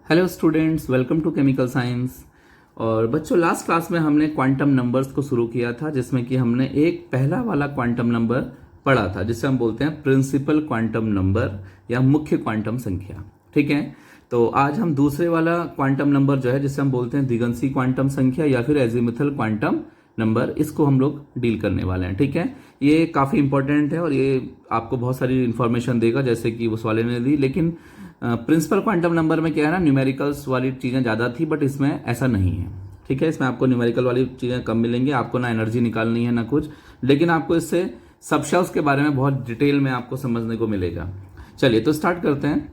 Hello students, welcome to chemical science. और बच्चों, last class में हमने क्वांटम नंबर्स को शुरू किया था, जिसमें कि हमने एक पहला वाला क्वांटम नंबर पढ़ा था जिसे हम बोलते हैं प्रिंसिपल क्वांटम नंबर या मुख्य क्वांटम संख्या। ठीक है, तो आज हम दूसरे वाला क्वांटम नंबर जो है जिसे हम बोलते हैं द्विगंशी क्वांटम संख्या या फिर एजीमुथल क्वांटम नंबर, इसको हम लोग डील करने वाले हैं। ठीक है, ये काफ़ी इंपॉर्टेंट है और ये आपको बहुत सारी इन्फॉर्मेशन देगा जैसे कि उस वाले ने दी। लेकिन प्रिंसिपल क्वांटम नंबर में क्या है ना, न्यूमेरिकल्स वाली चीज़ें ज़्यादा थी, बट इसमें ऐसा नहीं है। ठीक है, इसमें आपको न्यूमेरिकल वाली चीज़ें कम मिलेंगी, आपको ना एनर्जी निकालनी है ना कुछ, लेकिन आपको इससे सबशेल्स के बारे में बहुत डिटेल में आपको समझने को मिलेगा। चलिए तो स्टार्ट करते हैं।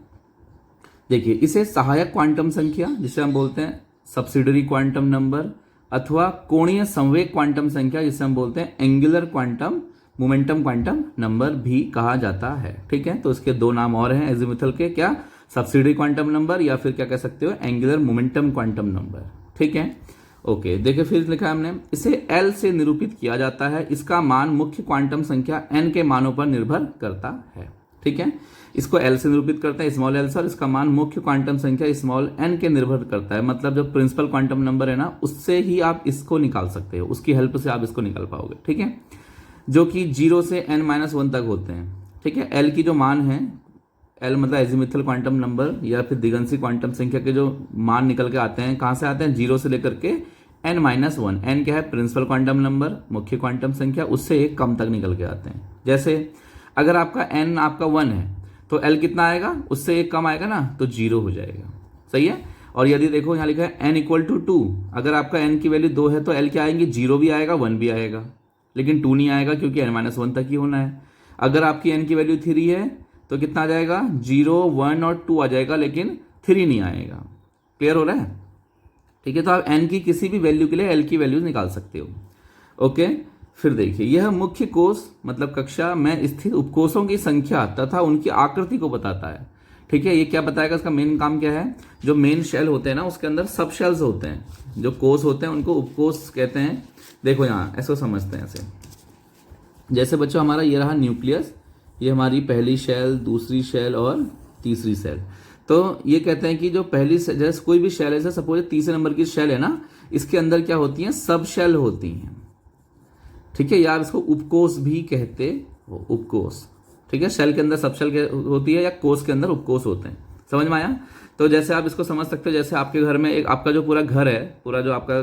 देखिए, इसे सहायक क्वांटम संख्या जिसे हम बोलते हैं सब्सिडरी क्वांटम नंबर अथवा कोणीय संवेग क्वांटम संख्या जिसे हम बोलते हैं angular quantum momentum quantum number भी कहा जाता है। ठीक है, तो इसके दो नाम और हैं एजीमुथल के, क्या सब्सिडरी क्वांटम नंबर या फिर क्या कह सकते हो एंगुलर मोमेंटम क्वांटम नंबर। ठीक है, ओके। देखिए फिर लिखा है हमने, इसे L से निरूपित किया जाता है, इसका मान मुख्य क्वांटम संख्या n के मानों पर निर्भर करता है। ठीक है, इसको L से निरूपित करते हैं, स्मॉल l से, और इसका मान मुख्य क्वांटम संख्या स्मॉल n के निर्भर करता है। मतलब जो प्रिंसिपल क्वांटम नंबर है ना, उससे ही आप इसको निकाल सकते हो, उसकी हेल्प से आप इसको निकाल पाओगे। ठीक है, जो कि 0 से n-1 तक होते हैं। ठीक है, L की जो मान है, L मतलब एजीमुथल क्वांटम नंबर या फिर द्विगंशी क्वांटम संख्या के जो मान निकल के आते हैं, कहाँ से आते हैं, 0 से लेकर के n-1। n क्या है, प्रिंसिपल क्वांटम नंबर, मुख्य क्वांटम संख्या, उससे एक कम तक निकल के आते हैं। जैसे अगर आपका n आपका 1 है तो L कितना आएगा, उससे एक कम आएगा ना, तो 0 हो जाएगा। सही है, और यदि देखो यहाँ लिखा है n = 2, अगर आपका n की वैल्यू 2 है तो L क्या आएंगे, 0 भी आएगा 1 भी आएगा, लेकिन 2 नहीं आएगा क्योंकि n-1 तक ही होना है। अगर आपकी n की वैल्यू 3 है तो कितना आ जाएगा, 0, 1 और 2 आ जाएगा, लेकिन 3 नहीं आएगा। क्लियर हो रहा है? ठीक है, तो आप n की किसी भी वैल्यू के लिए L की वैल्यू निकाल सकते हो। ओके, फिर देखिए, यह मुख्य कोश मतलब कक्षा में स्थित उपकोषों की संख्या तथा उनकी आकृति को बताता है। ठीक है, ये क्या बताएगा, इसका मेन काम क्या है, जो मेन शेल होते हैं ना उसके अंदर सब शेल्स होते हैं, जो कोष होते हैं उनको उपकोष कहते हैं। देखो यहाँ ऐसा समझते हैं, ऐसे जैसे बच्चों हमारा ये रहा न्यूक्लियस, ये हमारी पहली शेल, दूसरी शेल और तीसरी शेल। तो ये कहते हैं कि जो पहली जैसे कोई भी शेल है, सपोज तीसरे नंबर की शेल है ना, इसके अंदर क्या होती है, सब शेल होती हैं। ठीक है, या आप इसको उपकोष भी कहते हो, उपकोष। ठीक है, शेल के अंदर सब शेल होती है या कोष के अंदर उपकोष होते हैं। समझ में आया? तो जैसे आप इसको समझ सकते हो, जैसे आपके घर में एक आपका जो पूरा घर है, पूरा जो आपका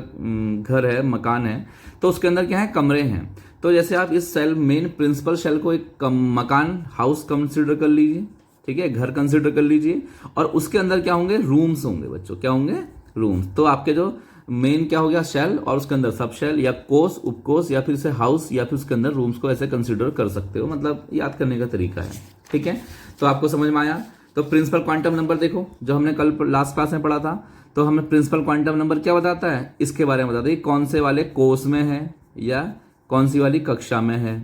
घर है, मकान है, तो उसके अंदर क्या है, कमरे हैं। तो जैसे आप इस सेल मेन प्रिंसिपल शेल को एक मकान हाउस कंसिडर कर लीजिए। ठीक है, घर कंसिडर कर लीजिए, और उसके अंदर क्या होंगे, रूम्स होंगे बच्चों। क्या होंगे, रूम्स। तो आपके जो मेन क्या हो गया, शेल, और उसके अंदर सब शेल या कोष, उपकोष, या फिर से हाउस, या फिर उसके अंदर रूम्स को ऐसे कंसिडर कर सकते हो। मतलब याद करने का तरीका है। ठीक है, तो आपको समझ में आया? तो प्रिंसिपल क्वांटम नंबर देखो, जो हमने कल लास्ट क्लास में पढ़ा था, तो हमें प्रिंसिपल क्वांटम नंबर क्या बताता है, इसके बारे में बताता है कौन से वाले कोष में है या कौन सी वाली कक्षा में है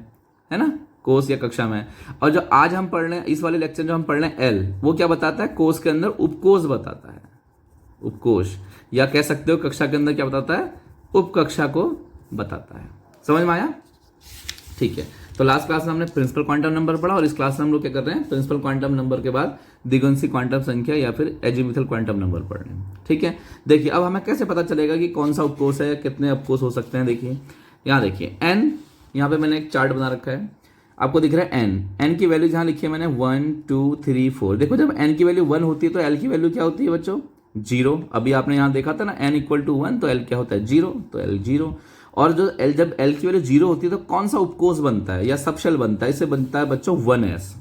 ना, कोष या कक्षा में। और जो आज हम पढ़ रहे हैं, इस वाले लेक्चर जो हम पढ़ रहे हैं, L, वो क्या बताता है, कोष के अंदर उपकोष बताता है, उपकोष, या कह सकते हो कक्षा के अंदर क्या बताता है, उपकक्षा को बताता है। समझ में आया? ठीक है, तो लास्ट क्लास में हमने प्रिंसिपल क्वांटम नंबर पढ़ा, और इस क्लास में हम लोग क्या कर रहे हैं, प्रिंसिपल क्वांटम नंबर के बाद द्विगंशी क्वांटम संख्या या फिर एजीमुथल क्वांटम नंबर पढ़ रहे हैं। ठीक है, देखिए अब हमें कैसे पता चलेगा कि कौन सा उपकोष है, कितने उपकोष हो सकते हैं। देखिए यहाँ देखिए n, यहाँ पे मैंने एक चार्ट बना रखा है, आपको दिख रहा है n की वैल्यू जहाँ लिखी है मैंने 1, 2, 3, 4। देखो जब n की वैल्यू 1 होती है तो L की वैल्यू क्या होती है बच्चों, 0। अभी आपने यहाँ देखा था ना, n = 1 तो L क्या होता है, 0, तो L 0। और जो L, जब L की वैल्यू 0 होती है तो कौन सा उपकोष बनता है या सबशेल बनता है, इसे बनता है बच्चों 1s।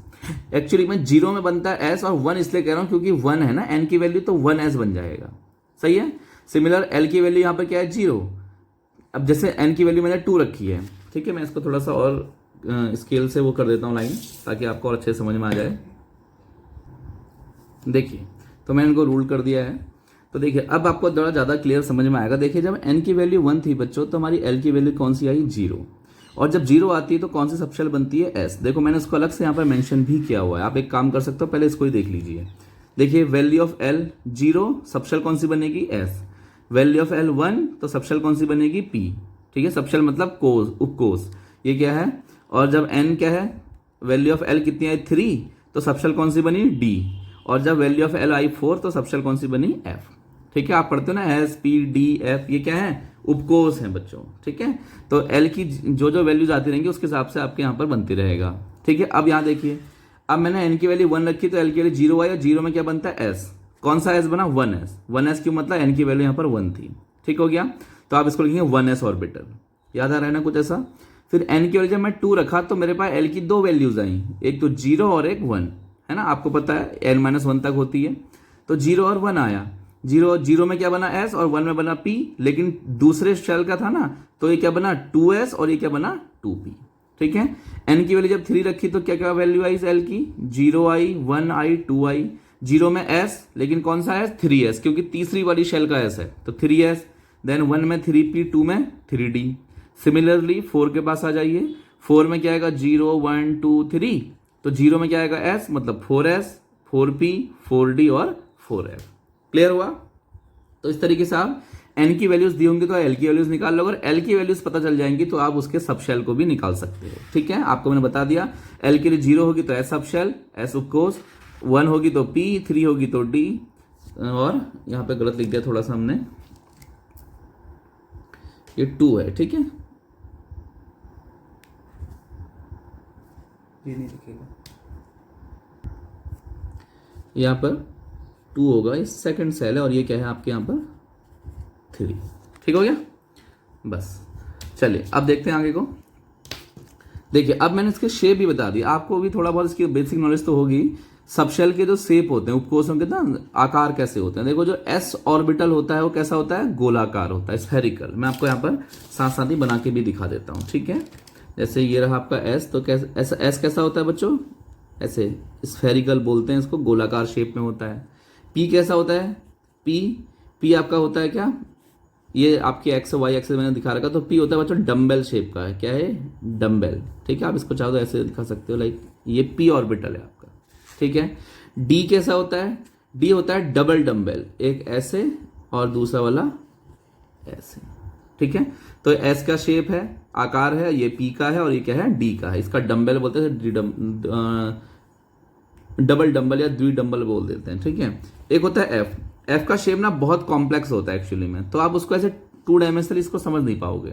एक्चुअली में 0 में बनता है s, और 1 इसलिए कह रहा हूँ क्योंकि 1 है ना n की वैल्यू, तो 1s बन जाएगा। सही है, सिमिलर L की वैल्यू यहाँ पर क्या है, 0। अब जैसे n की वैल्यू मैंने 2 रखी है। ठीक है, मैं इसको थोड़ा सा और स्केल से वो कर देता हूँ लाइन, ताकि आपको और अच्छे से समझ में आ जाए। देखिए, तो मैंने इनको रूल कर दिया है, तो देखिए अब आपको थोड़ा ज़्यादा क्लियर समझ में आएगा। देखिए जब n की वैल्यू 1 थी बच्चों, तो हमारी L की वैल्यू कौन सी आई, 0। और जब 0 आती है तो कौन सी सबशेल बनती है, S। देखो मैंने इसको अलग से यहाँ पर मेंशन भी किया हुआ है, आप एक काम कर सकते हो, पहले इसको ही देख लीजिए। देखिए वैल्यू ऑफ L 0, सबशेल कौन सी बनेगी, S। वैल्यू ऑफ L 1, तो सबशेल कौन सी बनेगी, P। ठीक है, सबशेल मतलब कोष, उपकोष, ये क्या है। और जब n क्या है, वैल्यू ऑफ L कितनी आई, 3, तो सबशेल कौन सी बनी, D। और जब वैल्यू ऑफ एल आई 4 तो सबशेल कौन सी बनी, एफ। ठीक है, आप पढ़ते हो ना एस पी डी एफ, ये क्या है, उपकोष है बच्चों। ठीक है, तो एल की जो जो वैल्यूज आती रहेंगी उसके हिसाब से आपके यहाँ पर बनती रहेगा। ठीक है, अब यहाँ देखिए, अब मैंने एन की वैल्यू 1 रखी तो एल की वैल्यू 0 आई और 0 में क्या बनता है, एस। कौन सा एस बना, 1s। 1s क्यों, मतलब एन की वैल्यू यहाँ पर 1 थी। ठीक हो गया, तो आप इसको लिखेंगे 1s ऑर्बिटल। याद आ रहा है ना कुछ ऐसा। फिर एन की वैल्यू जब मैं 2 रखा तो मेरे पास एल की 2 वैल्यूज आई, एक तो 0 और एक 1, है ना, आपको पता है n-1 तक होती है। तो 0 और 1 आया, 0 में क्या बना, s, और 1 में बना p। लेकिन दूसरे शेल का था ना, तो ये क्या बना, 2s, और ये क्या बना, 2p। ठीक है, n की वैल्यू जब 3 रखी तो क्या क्या वैल्यू आई l की, 0 आई, 1 आई, 2 आई। 0 में s, लेकिन कौन सा है, 3s, क्योंकि तीसरी वाली शेल का s है, तो 3s। देन 1 में 3p, 2 में 3d। सिमिलरली 4 के पास आ जाइए, 4 में क्या आएगा, 0 1 2 3, तो 0 में क्या आएगा, s, मतलब 4s, 4p, 4d और 4f। क्लियर हुआ। तो इस तरीके से आप n की वैल्यूज दी होंगी तो l की वैल्यूज निकाल लो, अगर l की वैल्यूज पता चल जाएंगी तो आप उसके सबशेल को भी निकाल सकते हो। ठीक है, आपको मैंने बता दिया, l के लिए 0 होगी तो s सबशेल, s उपकोष, 1 होगी तो p, 3 होगी तो d, और यहां पे गलत लिख दिया थोड़ा सा हमने, ये 2 है। ठीक है, ये नहीं लिखेगा, यहां पर 2 होगा, ये सेकंड सेल है, और ये क्या है आपके यहाँ पर 3। ठीक हो गया, बस। चलिए अब देखते हैं आगे को। देखिए, अब मैंने इसके शेप भी बता दी, आपको भी थोड़ा बहुत इसकी बेसिक नॉलेज तो होगी। सबशेल के जो शेप होते हैं, उपकोषों के ना आकार कैसे होते हैं। देखो, जो एस ऑर्बिटल होता है वो कैसा होता है, गोलाकार होता है, स्फेरिकल। मैं आपको यहाँ पर साथ साथ ही बना के भी दिखा देता हूँ। ठीक है, जैसे ये रहा आपका एस, तो कैसे एस कैसा होता है बच्चों, ऐसे स्फेरिकल बोलते हैं इसको, गोलाकार शेप में होता है। पी कैसा होता है, पी आपका होता है क्या, ये आपकी एक्स वाई एक्स मैंने दिखा रखा, तो पी होता है बच्चों डम्बेल शेप का है, क्या है, डम्बेल। ठीक है, आप इसको चाहो तो ऐसे दिखा सकते हो, लाइक ये पी ऑर्बिटल है आपका। ठीक है, डी कैसा होता है, डी होता है डबल डम्बेल, एक ऐसे और दूसरा वाला ऐसे। ठीक है, तो एस का शेप है, आकार है, ये पी का है, और ये क्या है, डी का है। इसका डम्बेल बोलते हैं, डबल डम्बल या द्वि डम्बल बोल देते हैं। ठीक है, एक होता है एफ। एफ का शेप ना बहुत कॉम्प्लेक्स होता है एक्चुअली में, तो आप उसको ऐसे 2 डायमेंशनल इसको समझ नहीं पाओगे।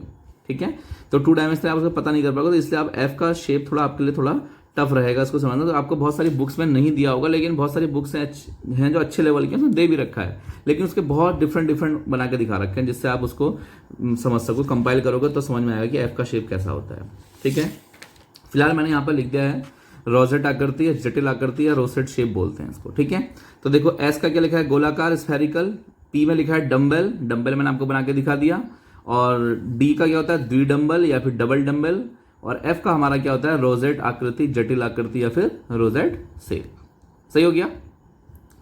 ठीक है, तो 2 डायमेंशनल आप उसको पता नहीं कर पाओगे, तो इसलिए आप एफ का शेप थोड़ा आपके लिए थोड़ा टफ रहेगा इसको समझना। तो आपको बहुत सारी बुक्स में नहीं दिया होगा, लेकिन बहुत सारी बुक्स हैं जो अच्छे लेवल के, दे भी रखा है, लेकिन उसके बहुत डिफरेंट बना के दिखा रखे हैं, जिससे आप उसको समझ सको। कंपाइल करोगे तो समझ में आएगा कि एफ का शेप कैसा होता है। ठीक है, फिलहाल मैंने यहाँ पर लिख दिया है रोजेट आकृति, जटिल आकृति, या रोसेट शेप बोलते हैं इसको। ठीक है, तो देखो एस का क्या लिखा है, गोलाकार स्फेरिकल। पी में लिखा है डम्बल, डम्बल मैंने आपको बना के दिखा दिया। और डी का क्या होता है, द्विडम्बल या फिर डबल डम्बल। और एफ का हमारा क्या होता है, रोजेट आकृति, जटिल आकृति, या फिर रोजेट शेप। सही हो गया।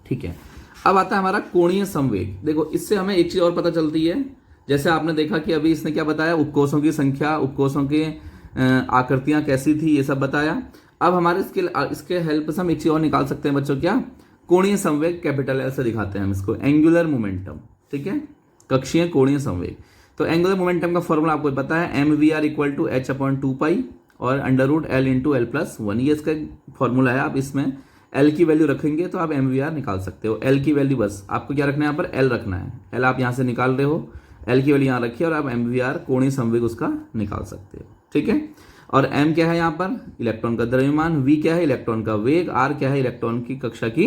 ठीक है, अब आता है हमारा कोणीय संवेग। देखो, इससे हमें एक चीज और पता चलती है, जैसे आपने देखा कि अभी इसने क्या बताया, उपकोषों की संख्या, उपकोषों की आकृतियां कैसी थी, ये सब बताया। अब हमारे इसके हेल्प से हम एक चीज और निकाल सकते हैं बच्चों, क्या, कोणीय संवेग कैपिटल एल से दिखाते हैं हम इसको, एंगुलर मोमेंटम। ठीक है, कक्षीय कोणीय संवेग। तो एंगुलर मोमेंटम का फॉर्मूला आपको पता है, M V R equal to H upon 2 pi और under root L into L plus 1, ये इसका फॉर्मूला है। आप इसमें एल की वैल्यू रखेंगे तो आप एम वी आर निकाल सकते हो। एल की वैल्यू बस आपको क्या रखना है, यहाँ पर एल रखना है। एल आप यहाँ से निकाल रहे हो, एल की वैल्यू यहाँ रखिए और आप एम वी आर कोणीय संवेग उसका निकाल सकते हो। ठीक है, और m क्या है यहाँ पर, इलेक्ट्रॉन का द्रव्यमान, v क्या है, इलेक्ट्रॉन का वेग, r क्या है, इलेक्ट्रॉन की कक्षा की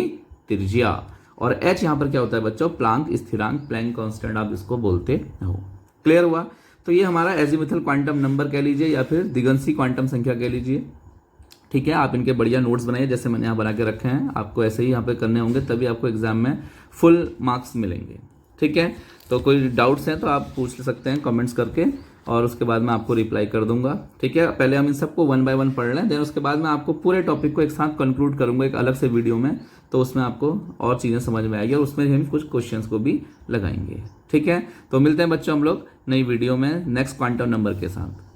त्रिज्या, और h यहाँ पर क्या होता है बच्चों, प्लांक स्थिरांक, प्लैंक कांस्टेंट आप इसको बोलते हो। क्लियर हुआ। तो ये हमारा एजीमुथल क्वांटम नंबर कह लीजिए या फिर दिगंसी क्वांटम संख्या कह लीजिए। ठीक है, आप इनके बढ़िया नोट्स बनाइए, जैसे मैंने यहाँ बना के रखे हैं, आपको ऐसे ही यहाँ पे करने होंगे, तभी आपको एग्जाम में फुल मार्क्स मिलेंगे। ठीक है, तो कोई डाउट्स हैं तो आप पूछ सकते हैं कमेंट्स करके, और उसके बाद मैं आपको रिप्लाई कर दूंगा। ठीक है, पहले हम इन सबको 1 बाय 1 पढ़ लें, देन उसके बाद मैं आपको पूरे टॉपिक को एक साथ कंक्लूड करूंगा एक अलग से वीडियो में, तो उसमें आपको और चीज़ें समझ में आएगी और उसमें हम कुछ क्वेश्चंस को भी लगाएंगे। ठीक है, तो मिलते हैं बच्चों हम लोग नई वीडियो में नेक्स्ट क्वांटम नंबर के साथ।